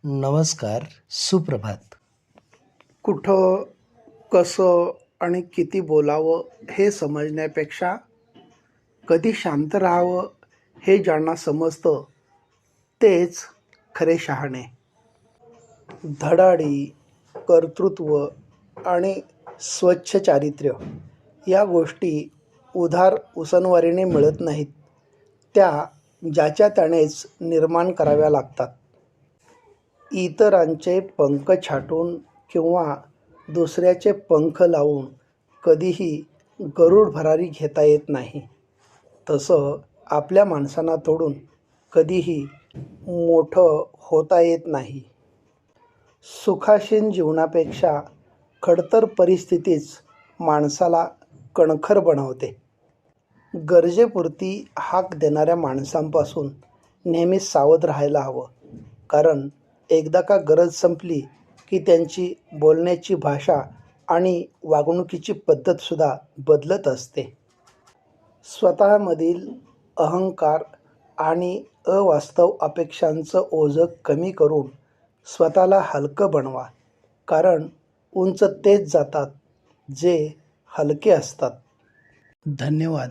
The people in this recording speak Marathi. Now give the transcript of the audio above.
नमस्कार, सुप्रभात. कुठं, कसं आणि किती बोलावं हे समजण्यापेक्षा कधी शांत राहावं हे ज्यांना समजतं तेच खरे शहाणे. धडाडी, कर्तृत्व आणि स्वच्छ चारित्र्य या गोष्टी उधार उसनवारीने मिळत नाहीत. त्या ज्याच्या त्यानेच निर्माण कराव्या लागतात. इतरांचे पंख छाटून किंवा दुसऱ्याचे पंख लावून कधीही गरुड भरारी घेता येत नाही. तसं आपल्या माणसांना तोडून कधीही मोठं होता येत नाही. सुखासीन जीवनापेक्षा खडतर परिस्थितीच माणसाला कणखर बनवते. गरजेपुरती हाक देणाऱ्या माणसांपासून नेहमी सावध राहायला हवं, कारण एकदा का गरज संपली की त्यांची बोलण्याची भाषा आणि वागणुकीची पद्धतसुद्धा बदलत असते. स्वतःमधील अहंकार आणि अवास्तव अपेक्षांचं ओझं कमी करून स्वतःला हलकं बनवा, कारण उंच तेच जातात जे हलके असतात. धन्यवाद.